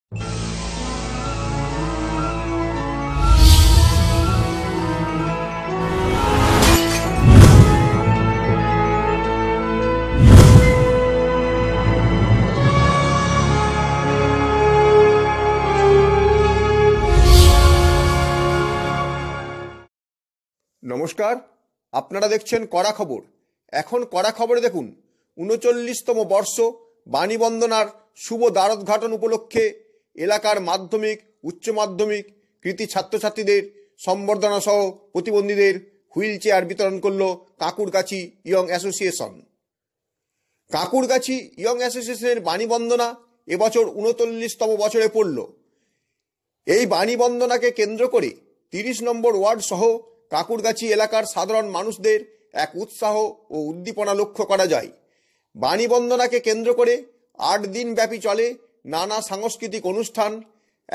নমস্কার, আপনারা দেখছেন কড়া খবর। এখন কড়া খবরে দেখুন ৩৯তম বর্ষ বাণীবন্দনার শুভ দ্বারোদ্ঘাটন উপলক্ষে এলাকার মাধ্যমিক, উচ্চ মাধ্যমিক কৃতি ছাত্রছাত্রীদের সম্বর্ধনা সহ প্রতিবন্ধীদের হুইল চেয়ার বিতরণ করল Kankurgachi young association. Kankurgachi young অ্যাসোসিয়েশনের বাণীবন্দনা এবছর ৩৯তম বছরে পড়ল। এই বাণীবন্দনাকে কেন্দ্র করে ৩০ নম্বর ওয়ার্ড সহ কাঁকুরগাছি এলাকার সাধারণ মানুষদের এক উৎসাহ ও উদ্দীপনা লক্ষ্য করা যায়। বাণীবন্দনাকে কেন্দ্র করে ৮ দিন ব্যাপী চলে নানা সাংস্কৃতিক অনুষ্ঠান।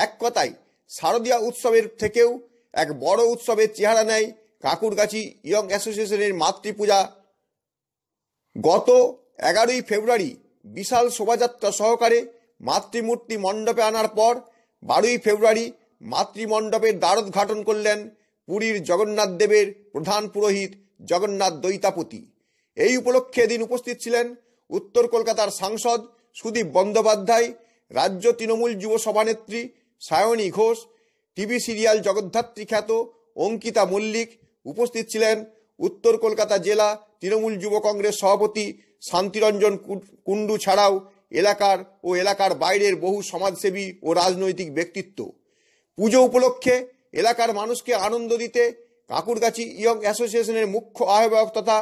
এক কথায় শারদীয়া উৎসবের থেকেও এক বড় উৎসবের চেহারা নেয় কাঁকুরগাছি ইয়ং অ্যাসোসিয়েশনের মাতৃপূজা। গত ১১ই ফেব্রুয়ারি বিশাল শোভাযাত্রা সহকারে মাতৃমূর্তি মণ্ডপে আনার পর ১২ই ফেব্রুয়ারি মাতৃমণ্ডপের দ্বারোদ্ঘাটন করলেন পুরীর জগন্নাথ দেবের প্রধান পুরোহিত জগন্নাথ দৈতাপতি। এই উপলক্ষে এদিন উপস্থিত ছিলেন উত্তর কলকাতার সাংসদ সুদীপ বন্দ্যোপাধ্যায়, রাজ্য তৃণমূল যুব সভানেত্রী সায়নী ঘোষ, টিভি সিরিয়াল জগদ্ধাত্রী খ্যাত অঙ্কিতা মল্লিক। উপস্থিত ছিলেন উত্তর কলকাতা জেলা তৃণমূল যুব কংগ্রেস সভাপতি শান্তিরঞ্জন কুণ্ডু ছাড়াও এলাকার ও এলাকার বাইরের বহু সমাজসেবী ও রাজনৈতিক ব্যক্তিত্ব। পুজো উপলক্ষে এলাকার মানুষকে আনন্দ দিতে কাঁকুরগাছি ইয়ং অ্যাসোসিয়েশনের মুখ্য আহ্বায়ক তথা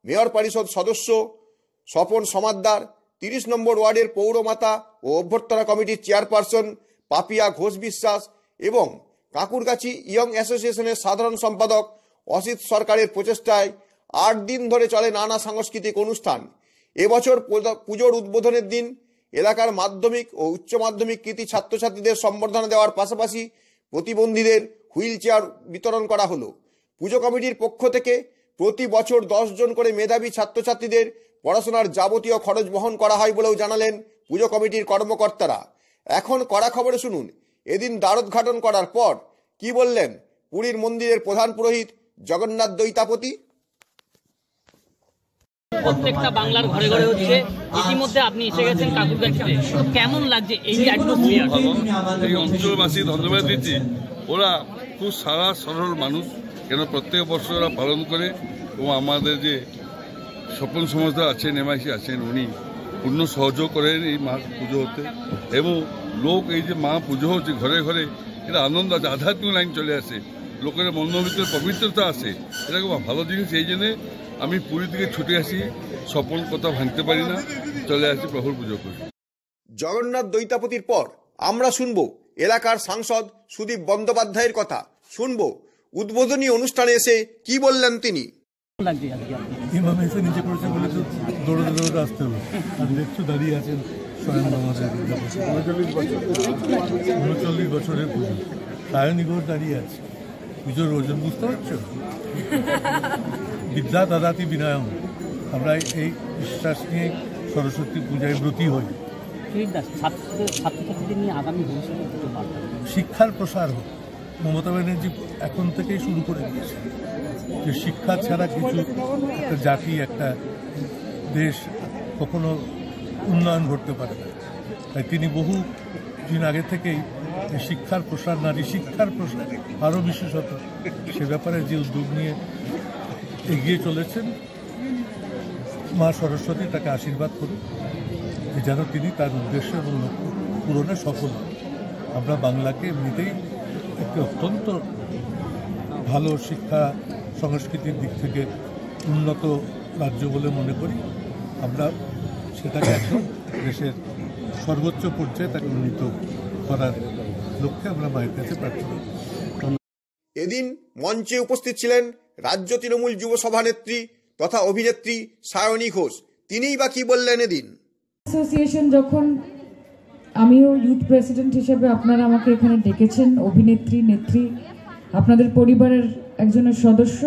মেয়র পরিষদ সদস্য স্বপন সমাদ্দার, ৩০ নম্বর ওয়ার্ডের পৌরমাতা ও অভ্যর্থনা কমিটির চেয়ারপারসন পাপিয়া ঘোষ বিশ্বাস এবং কাঁকুরগাছি ইয়ং অ্যাসোসিয়েশনের সাধারণ সম্পাদক অসিত সরকারের প্রচেষ্টায় ৮ দিন ধরে চলে নানা সাংস্কৃতিক অনুষ্ঠান। এবছর পুজোর উদ্বোধনের দিন এলাকার মাধ্যমিক ও উচ্চ মাধ্যমিক কৃতি ছাত্রছাত্রীদের সম্বর্ধনা দেওয়ার পাশাপাশি প্রতিবন্ধীদের হুইল চেয়ার বিতরণ করা হলো। পুজো কমিটির পক্ষ থেকে প্রতি বছর ১০ জন করে মেধাবী ছাত্রছাত্রীদের পড়াশোনার যাবতীয় খরচ বহন করা হয় বলেও জানালেন পুজো কমিটির কর্মকর্তারা। এখন কড়া খবরে শুনুন এদিন দ্বারোদ্ঘাটন করার পর কি বললেন পুরীর মন্দিরের প্রধান পুরোহিত জগন্নাথ দৈতাপতি। প্রত্যেকটা বাংলার ঘরে ঘরে হচ্ছে, ইতিমধ্যে আপনি এসে গেছেন কাঁকুরগাছিতে, কেমন লাগছে এই যে অ্যাটমসফিয়ার? এই অঞ্চলবাসী ধন্যবাদ দিচ্ছি, ওরা খুব সারা সরল মানুষ, কেন প্রত্যেক বছর ওরা পালন করে এবং আমাদের যে স্বপন সমাজদা আছেন, এমআইসি আছেন, উনি পূর্ণ সহযোগ করেন এই মা পুজো হতে। এবং লোক এই যে মা পুজো হচ্ছে ঘরে ঘরে, এটা আনন্দ আছে, আধ্যাত্মিক লাইন চলে আসে, লোকের মনের ভিতরে পবিত্রতা আসে, এটা খুব ভালো জিনিস। এই জন্যে আমি পুরী থেকে ছুটে আসি, স্বপন কথা ভাঙতে পারি না, চলে আসি প্রভুর পুজো করি। জগন্নাথ দৈতাপতির পর আমরা শুনব এলাকার সাংসদ সুদীপ বন্দ্যোপাধ্যায়ের কথা, শুনব উদ্বোধনী অনুষ্ঠানে এসে কি বললেন তিনি। এভাবে এসে নিচে পড়েছে বলে তো দৌড়তে দৌড়তে আসতে হবে, আর দেখছো দাঁড়িয়ে আছেন স্বয়ং আমাদের ৩৯ বছরের পুজো, সায়নী ঘোষ দাঁড়িয়ে আছে। পুজোর ওজন বুঝতে পারছো? বিদ্যা দাদাতি বিনয়ম, আমরা এই বিশ্বাস নিয়ে সরস্বতী পূজায় ব্রতী হই। শিক্ষার প্রসার হোক, মমতা ব্যানার্জি এখন থেকেই শুরু করে দিয়েছে যে শিক্ষা ছাড়া কিছু একটা জাতি, একটা দেশ কখনো উন্নয়ন ঘটতে পারে না। তাই তিনি বহু দিন আগে থেকেই শিক্ষার প্রসার, নারী শিক্ষার প্রসার আরও বিশেষত, সে ব্যাপারে যে উদ্যোগ নিয়ে এগিয়ে চলেছেন, মা সরস্বতী তাকে আশীর্বাদ করুন যেন তিনি তার উদ্দেশ্য এবং লক্ষ্য পূরণে সফল হন। আমরা বাংলাকে এমনিতেই একটি অত্যন্ত ভালো শিক্ষা সংস্কৃতির দিক থেকে উন্নত রাজ্য বলে মনে করি। আমরা সেটাকে একদম দেশের সর্বোচ্চ পর্যায়ে তাকে উন্নীত করার লক্ষ্যে আমরা মায়ের কাছে প্রার্থনা করি। এদিন মঞ্চে উপস্থিত ছিলেন রাজ্য তৃণমূল যুব সভানেত্রী তথা অভিনেত্রী সায়নী ঘোষ। তিনিই বা কি বললেন এদিন। অ্যাসোসিয়েশন যখন, আমিও ইউথ প্রেসিডেন্ট হিসেবে আপনারা আমাকে এখানে ডেকেছেন, অভিনেত্রী নেত্রী, আপনাদের পরিবারের একজনের সদস্য,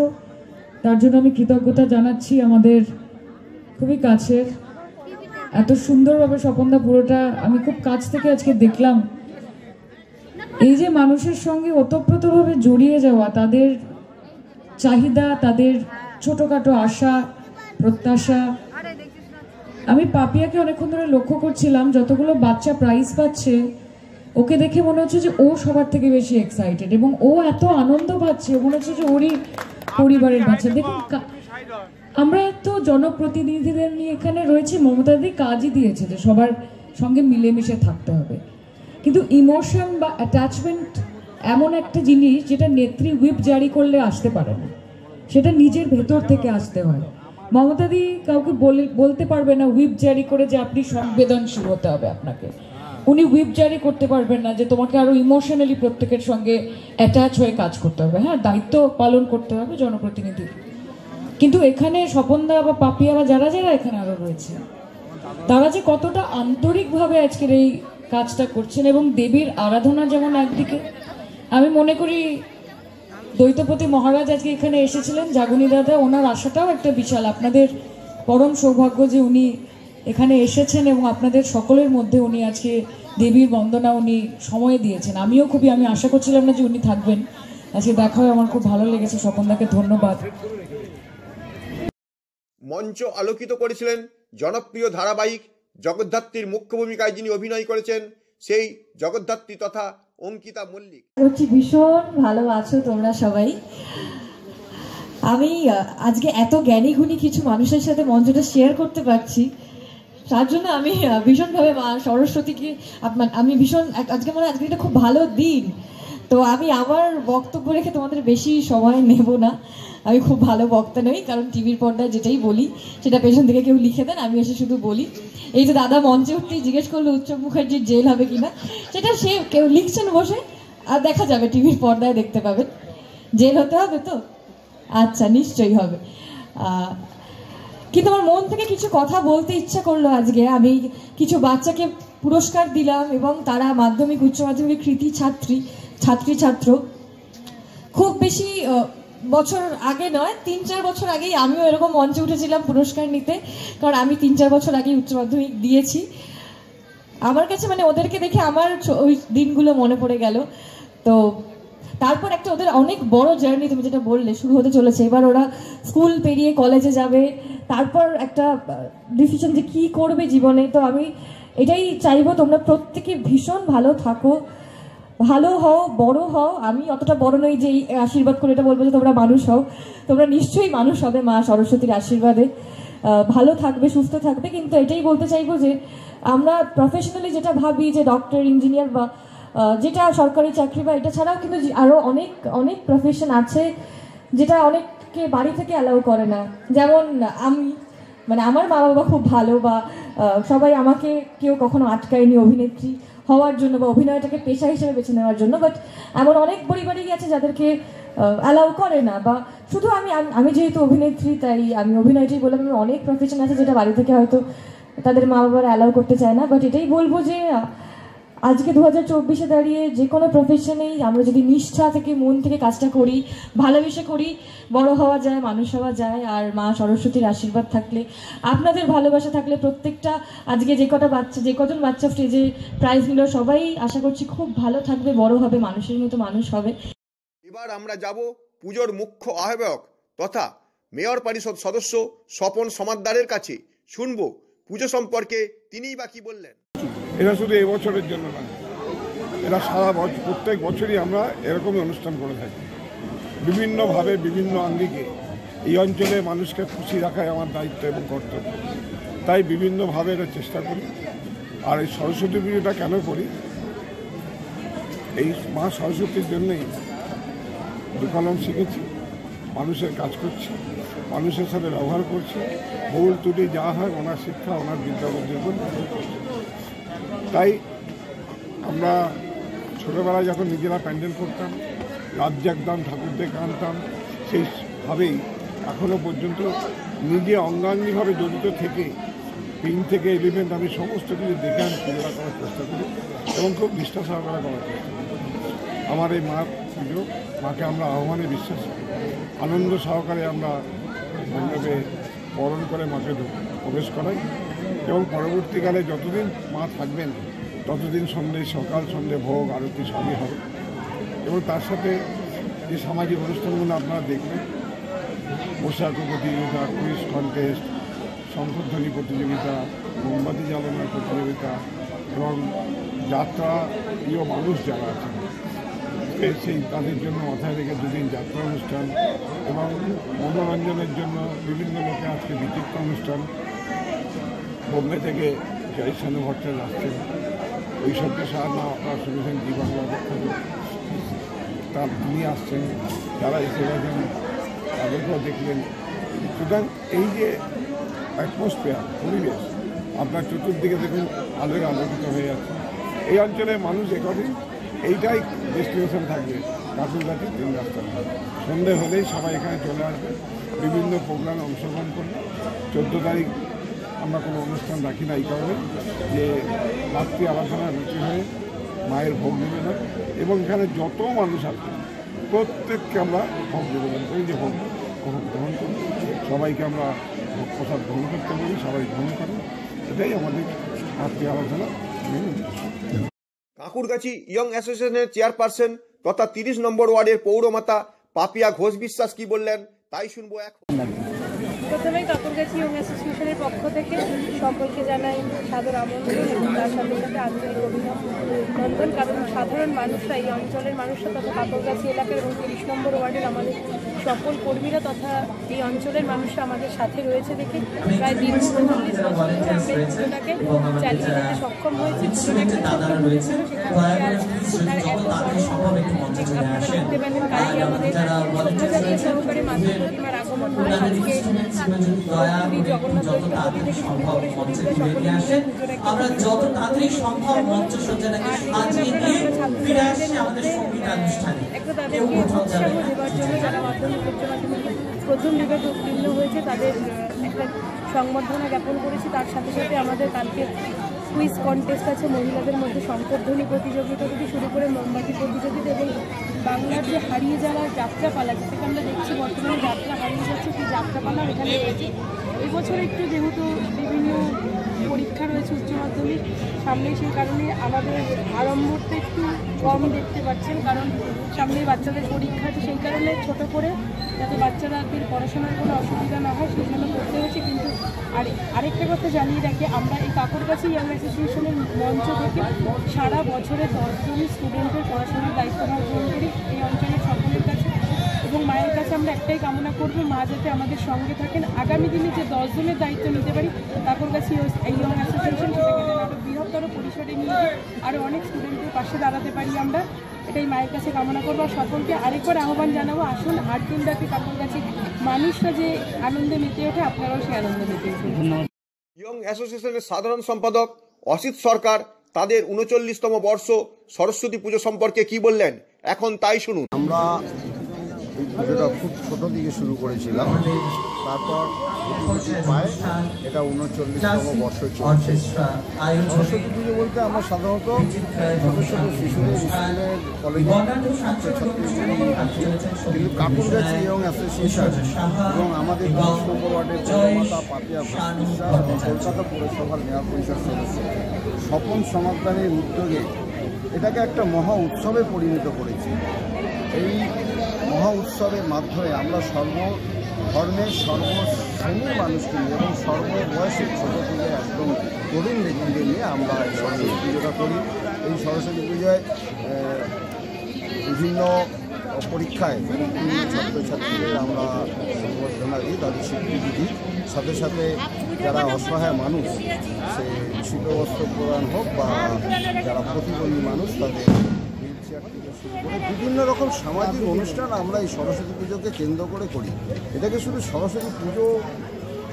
তার জন্য আমি কৃতজ্ঞতা জানাচ্ছি। আমাদের খুবই কাছের, এত সুন্দরভাবে স্বপনদা পুরোটা আমি খুব কাছ থেকে আজকে দেখলাম এই যে মানুষের সঙ্গে ওতপ্রোতভাবে জড়িয়ে যাওয়া, তাদের চাহিদা, তাদের ছোটোখাটো আশা প্রত্যাশা। আমি পাপিয়াকে অনেকক্ষণ ধরে লক্ষ্য করছিলাম, যতগুলো বাচ্চা প্রাইজ পাচ্ছে ওকে দেখে মনে হচ্ছে যে ও সবার থেকে বেশি এক্সাইটেড, এবং ও এত আনন্দ পাচ্ছে, মনে হচ্ছে যে ওরই পরিবারের বাচ্চা। দেখুন, আমরা তো জনপ্রতিনিধিদের নিয়ে এখানে রয়েছে, মমতা দি কাজই দিয়েছে যে সবার সঙ্গে মিলেমিশে থাকতে হবে, কিন্তু ইমোশন বা অ্যাটাচমেন্ট এমন একটা জিনিস যেটা নেত্রী হুইপ জারি করলে আসতে পারে না, সেটা নিজের ভেতর থেকে আসতে হয়। মমতা দি কাউকে বলতে পারবে না হুইপ জারি করে যে আপনি সংবেদনশীল হতে হবে আপনাকে, উনি হুইপ জারি করতে পারবেন না যে তোমাকে আরো ইমোশনালি প্রত্যেকের সঙ্গে অ্যাটাচ হয়ে কাজ করতে হবে। হ্যাঁ, দায়িত্ব পালন করতে হবে জনপ্রতিনিধির, কিন্তু এখানে স্বপনদা বা পাপিয়া বা যারা যারা এখানে আরো রয়েছে, তারা যে কতটা আন্তরিকভাবে আজকের এই কাজটা করছেন। এবং দেবীর আরাধনা যেমন একদিকে, আমি মনে করি দ্বৈতপতি মহারাজ আজকে এখানে এসেছিলেন, জাগুনি দাদা, ওনার আশাটাও একটা বিশাল, আপনাদের পরম সৌভাগ্য যে উনি এখানে এসেছেন এবং আপনাদের সকলের মধ্যে উনি আজকে দেবীর বন্দনা উনি সময় দিয়েছেন। আমিও আমি আশা করছিলাম না যে উনি থাকবেন, আজকে দেখা হয়ে আমার খুব ভালো লেগেছে। স্বপনদাকে ধন্যবাদ। মঞ্চ আলোকিত করেছিলেন জনপ্রিয় ধারাবাহিক জগদ্ধাত্রীর মুখ্য ভূমিকায় যিনি অভিনয় করেছেন, সেই জগদ্ধাত্রী তথা অঙ্কিতা মল্লিক। ভীষণ ভালো আছো তোমরা সবাই। আমি আজকে এত জ্ঞানী গুণী কিছু মানুষের সাথে মঞ্চটা শেয়ার করতে পারছি, তার জন্য আমি ভীষণভাবে মা সরস্বতীকে আমি ভীষণ আজকে একটা খুব ভালো দিন। তো আমি আমার বক্তব্য রেখে তোমাদের বেশি সময় নেব না, আমি খুব ভালো বক্তা নই, কারণ টিভির পর্দায় যেটাই বলি সেটা পেছন থেকে কেউ লিখে দেন, আমি এসে শুধু বলি। এই যে দাদা মঞ্চে উঠতেই জিজ্ঞেস করলো উৎসব মুখার্জির জেল হবে কিনা, সেটা সে কেউ লিখছেন বসে, আর দেখা যাবে টিভির পর্দায় দেখতে পাবেন। জেল হতে হবে তো? আচ্ছা, নিশ্চয়ই হবে। কিন্তু আমার মন থেকে কিছু কথা বলতে ইচ্ছা করলো আজকে। আমি কিছু বাচ্চাকে পুরস্কার দিলাম এবং তারা মাধ্যমিক উচ্চ মাধ্যমিক কৃতি ছাত্র। খুব বেশি বছর আগে নয়, 3-4 বছর আগেই আমিও এরকম মঞ্চে উঠেছিলাম পুরস্কার নিতে, কারণ আমি 3-4 বছর আগেই উচ্চ মাধ্যমিক দিয়েছি। আমার কাছে ওদেরকে দেখে আমার ওই দিনগুলো মনে পড়ে গেল। তো তারপর একটা ওদের অনেক বড় জার্নি, তুমি যেটা বললে, শুরু হতে চলেছে। এবার ওরা স্কুল পেরিয়ে কলেজে যাবে, তারপর একটা ডিসিশন যে কী করবে জীবনে। তো আমি এটাই চাইবো তোমরা প্রত্যেকে ভীষণ ভালো থাকো, ভালো হও, বড় হও। আমি অতটা বড় নই যে আশীর্বাদ করে এটা বলবো যে তোমরা মানুষ হও, তোমরা নিশ্চয়ই মানুষ হবে মা সরস্বতীর আশীর্বাদে। ভালো থাকবে, সুস্থ থাকবে। কিন্তু এটাই বলতে চাইবো যে আমরা প্রফেশনালি যেটা ভাবি যে ডক্টর, ইঞ্জিনিয়ার বা যেটা সরকারি চাকরি বা এটা ছাড়াও কিন্তু আরও অনেক প্রফেশন আছে যেটা অনেককে বাড়ি থেকে অ্যালাউ করে না। যেমন আমি আমার মা বাবা খুব ভালো, বা সবাই আমাকে কেউ কখনো আটকায়নি অভিনেত্রী হওয়ার জন্য বা অভিনয়টাকে পেশা হিসেবে বেছে নেওয়ার জন্য। বাট এমন অনেক পরিবারই আছে যাদেরকে অ্যালাউ করে না, বা শুধু আমি যেহেতু অভিনেত্রী তাই আমি অভিনয়টাই বললাম। আমি অনেক প্রফেশন আছে যেটা বাড়ি থেকে হয়তো তাদের মা বাবারা অ্যালাউ করতে চায় না। বাট এটাই বলবো যে আজকে 2024-এ দাঁড়িয়ে যে কোনো প্রফেশনেই আমরা যদি নিষ্ঠা থেকে, মন থেকে কাজটা করি, ভালোবেসে করি, বড় হওয়া যায়, মানুষ হওয়া যায়। আর মা সরস্বতীর আশীর্বাদ থাকলে, আপনাদের ভালোবাসা থাকলে, প্রত্যেকটা আজকে যে কজন বাচ্চা স্টেজে প্রাইজ নিল, সবাই আশা করছি খুব ভালো থাকবে, বড় হবে, মানুষের মতো মানুষ হবে। এবার আমরা যাব পুজোর মুখ্য আহ্বায়ক তথা মেয়র পরিষদ সদস্য স্বপন সমাদ্দারের কাছে, শুনব পুজো সম্পর্কে তিনিই বা কি বললেন। এটা শুধু এবছরের জন্য না, এটা সারা বছর, প্রত্যেক বছরই আমরা এরকমই অনুষ্ঠান করে থাকি। বিভিন্নভাবে, বিভিন্ন আঙ্গিকে এই অঞ্চলে মানুষকে খুশি রাখাই আমার দায়িত্ব এবং কর্তব্য। তাই বিভিন্নভাবে এটা চেষ্টা করি। আর এই সরস্বতী পুজোটা কেন করি? এই মা সরস্বতীর জন্যই দুকলম শিখেছি, মানুষের কাজ করছি, মানুষের সাথে ব্যবহার করছি। ভুল ত্রুটি যা হয় ওনার শিক্ষা, ওনার বিদ্যাবুদ্ধির উপর। তাই আমরা ছোটোবেলায় যখন নিজেরা প্যান্ডেল করতাম, রাত জাগতাম, ঠাকুরদের আনতাম, সেইভাবেই এখনও পর্যন্ত নিজে অঙ্গাঙ্গিভাবে জড়িত থেকে 3 থেকে 11 আমি সমস্ত কিছু দেখে আমি পুজোটা করার চেষ্টা করি এবং খুব নিষ্ঠা সহকারে করার চেষ্টা করি। আমার এই মা পুজো, মাকে আমরা আহ্বানে বিশ্বাস করি, আনন্দ সহকারে আমরা মণ্ডপে বরণ করে মাকে প্রবেশ করাই এবং পরবর্তীকালে যতদিন মা থাকবেন ততদিন সকাল সন্ধ্যে ভোগ আরতি সবই হবে। এবং তার সাথে যে সামাজিক অনুষ্ঠানগুলো আপনারা দেখবেন, পোশাক প্রতিযোগিতা, কুইজ কন্টেস্ট, শঙ্খধ্বনি প্রতিযোগিতা, মোমবাতি জ্বালানোর প্রতিযোগিতা এবং যাত্রা প্রিয় মানুষ যারা আছেন সেই তাদের জন্য মাথায় রেখে দুদিন যাত্রা অনুষ্ঠান এবং মনোরঞ্জনের জন্য বিভিন্ন লোকে আজকে বিচিত্র অনুষ্ঠান। বোম্বে থেকে জয়সানু ভট্টাচার্য আসছেন, ঐশ্বর্য সাহানা আপনারা শুনেছেন জি বাংলা থেকে, তার তিনি আসছেন, যারা এসে গেছেন তাদেরকেও দেখলেন। সুতরাং এই যে অ্যাটমসফিয়ার, পরিবেশ আপনার চতুর্দিকে দেখুন আলোয় আলোকিত হয়ে যাচ্ছে। এই অঞ্চলের মানুষ একদিন এইটাই ডেস্টিনেশন থাকবে, কাকুরগাছি 3 রাস্তা। সন্ধে হলেই সবাই এখানে চলে আসবে, বিভিন্ন প্রোগ্রামে অংশগ্রহণ করবে। 14 তারিখ আমরা কোনো অনুষ্ঠান রাখি না এই কারণে যে রাত্রি আরাধনা রুচি হয়ে মায়ের ভোগ নিবেদন এবং এখানে যত মানুষ আসবে প্রত্যেককে আমরা ভোগ নিবেদন করি, যে ভোগ গ্রহণ করি, সবাইকে আমরা ভোগ প্রসাদ গ্রহণ করতে বলি, সবাই গ্রহণ করি। এটাই আমাদের রাত্রি আরাধনা। কাঁকুরগাছি ইয়ং অ্যাসোসিয়েশনের চেয়ারপারসন তথা 30 নম্বর ওয়ার্ডের পৌরমাতা পাপিয়া ঘোষ বিশ্বাস কি বললেন তাই শুনবো এখন। প্রথমেই কাঁকুরগাছি ইয়ং অ্যাসোসিয়েশনের পক্ষ থেকে সকলকে জানাই সাদর আমন্ত্রণ এবং তার সাথে সাথে আন্তরিক অভিনন্দন। কারণ সাধারণ মানুষরা, এই অঞ্চলের মানুষরা তথা কাঁকুরগাছি এলাকার এবং 30 নম্বর ওয়ার্ডের আমাদের সকল কর্মীরা তথা এই অঞ্চলের মানুষরা আমাদের সাথে রয়েছে দেখে প্রায় দীর্ঘ 40 বছর ধরে আমরা এই পুজোটাকে চালিয়ে যেতে সক্ষম হয়েছি। পুজোটা একটা ছোট্ট পুজো ছিল, সেখান থেকে আর তার এত বড় আপনারা দেখতে পেলেন কালকে আমাদের শোভাযাত্রা সহকারে মাতৃ প্রতিমার আগমন হয়। আজকে পুরী জগন্নাথ দৈত্যপতি থেকে শুরু করে সুদীপরা সকলে মিলে পুজোটাকে আর ছাত্রছাত্রীদের মধ্যে একটা তাদেরকে উৎসাহ দেওয়ার জন্য যারা মাধ্যমিক উচ্চ মাধ্যমিকে প্রথম বিভাগে উত্তীর্ণ হয়েছে তাদের একটা সংবর্ধনা জ্ঞাপন করেছি। তার সাথে সাথে আমাদের কালকে কুইজ কন্টেস্ট আছে, মহিলাদের মধ্যে শঙ্খধ্বনি প্রতিযোগিতা থেকে শুরু করে মোমবাতি প্রতিযোগিতা এবং বাংলার যে হারিয়ে যাওয়ার যাত্রাপালা, যেটাকে আমরা দেখছি বর্তমানে যাত্রা হারিয়ে যাচ্ছে, সেই যাত্রাপালা এখানে রয়েছে। এবছর একটু যেহেতু বিভিন্ন পরীক্ষা রয়েছে উচ্চ মাধ্যমিক সামনে, সেই কারণে আমাদের আড়ম্বরটা একটু কম দেখতে পাচ্ছেন, কারণ সামনে বাচ্চাদের পরীক্ষা আছে, সেই কারণে ছোট করে যাতে বাচ্চাদের পড়াশোনার কোনো অসুবিধা না হয় সেই জন্য করতে হয়েছে। কিন্তু আরেকটা কথা জানিয়ে রাখি, আমরা এই কাঁকুরগাছি ইয়ং অ্যাসোসিয়েশনের মঞ্চ থেকে সারা বছরে 10 জন স্টুডেন্টের পড়াশোনার দায়িত্বভার গ্রহণ করি এই অঞ্চলের সকলের কাছে। এবং মায়ের কাছে আমরা একটাই কামনা করব, মা যাতে আমাদের সঙ্গে থাকেন, আগামী দিনে যে 10 জনের দায়িত্ব নিতে পারি কাঁকুরগাছি ইয়ং অ্যাসোসিয়েশন, সেটাকে যেন আরও বৃহত্তর পরিসরে নিয়ে আরও অনেক স্টুডেন্টের পাশে দাঁড়াতে পারি আমরা, এটাই মায়ের কাছে কামনা করবো। আর সকলকে আরেকবার আহ্বান জানাবো, আসুন 8 দিন ব্যাপী কাঁকুরগাছি মানুষরা যে আনন্দে মেতে ওঠে আপনারাও সেই আনন্দে মেতে ওঠেন। ধন্যবাদ। ইয়ং অ্যাসোসিয়েশনের সাধারণ সম্পাদক অসিত সরকার তাদের 39তম বর্ষ সরস্বতী পুজো সম্পর্কে কি বললেন এখন তাই শুনুন। আমরা এই পুজোটা খুব ছোট দিকে শুরু করেছিলাম, তারপর পায় এটা 39তম বর্ষ চলছে। সরস্বতী পুজো বলতে আমরা সাধারণত ছোটো ছোটো শিশুদের স্কুলের কলেজের ছাত্রছাত্রী, কিন্তু কাঁকুরগাছি ইয়ং অ্যাসোসিয়েশন এবং আমাদের 30 নম্বর ওয়ার্ডের পৌরমাতা পাপিয়া বিশ্বাস এবং কলকাতা পৌরসভার মেয়র পরিষদ সদস্য স্বপন সমাদানের উদ্যোগে এটাকে একটা মহা উৎসবে পরিণত করেছি। এই মহা উৎসবের মাধ্যমে আমরা সর্বধর্মের সর্বশ্রেণীর মানুষকে নিয়ে এবং সর্ববয়সের ছোটো থেকে একদম তরুণ ব্যক্তিদের নিয়ে আমরা এই সরস্বতী পুজোটা করি। এই সরস্বতী পুজোয় বিভিন্ন পরীক্ষায় ছাত্রছাত্রীদের আমরা সংবর্ধনা দিই, তাদের স্বীকৃতি দিই। সাথে সাথে যারা অসহায় মানুষ, সে শীতবস্ত্র প্রদান হোক বা যারা প্রতিবন্ধী মানুষ, তাদের হুইল চেয়ার থেকে শুরু করে বিভিন্ন রকম সামাজিক অনুষ্ঠান আমরা এই সরস্বতী পুজোকে কেন্দ্র করে করি। এটাকে শুধু সরস্বতী পুজো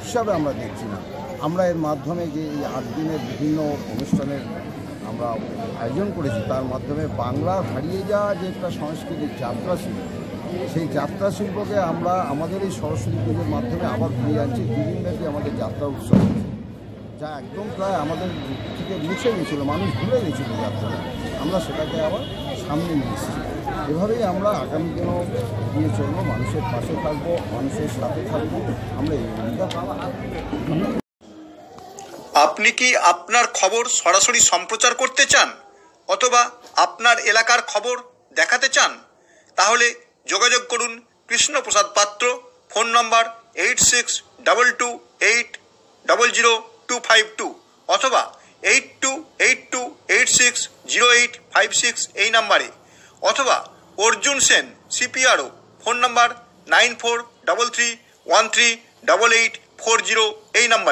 হিসাবে আমরা দেখছি না, আমরা এর মাধ্যমে যে এই 8 দিনের বিভিন্ন অনুষ্ঠানের আমরা আয়োজন করেছি, তার মাধ্যমে বাংলার হারিয়ে যাওয়া যে একটা সাংস্কৃতিক যাত্রা ছিল, সেই যাত্রা শিল্পকে আমরা আমাদের এই সরস্বতী পুজোর মাধ্যমে আবার ফিরিয়ে আনছি। 2 দিন ব্যাপী আমাদের যাত্রা উৎসব, যা একদম প্রায় আমাদের থেকে মুছে গেছিলো, মানুষ ভুলে গেছিলো যাত্রাটা, আমরা সেটাকে আবার সামনে নিয়ে এসেছি। এভাবেই আমরা আগামী দিনও নিয়ে চলবো, মানুষের পাশে থাকবো, মানুষের সাথে থাকবো, আমরা এই ভূমিকা পাবো। আপনি কি আপনার খবর সরাসরি সম্প্রচার করতে চান অথবা আপনার এলাকার খবর দেখাতে চান? তাহলে যোগাযোগ করুন কৃষ্ণপ্রসাদ পাত্র, ফোন নম্বর 8622800252 অথবা 8282860856 এই নাম্বারে, অথবা অর্জুন সেন CPRO, ফোন নম্বর 9433138840 এই নাম্বারে।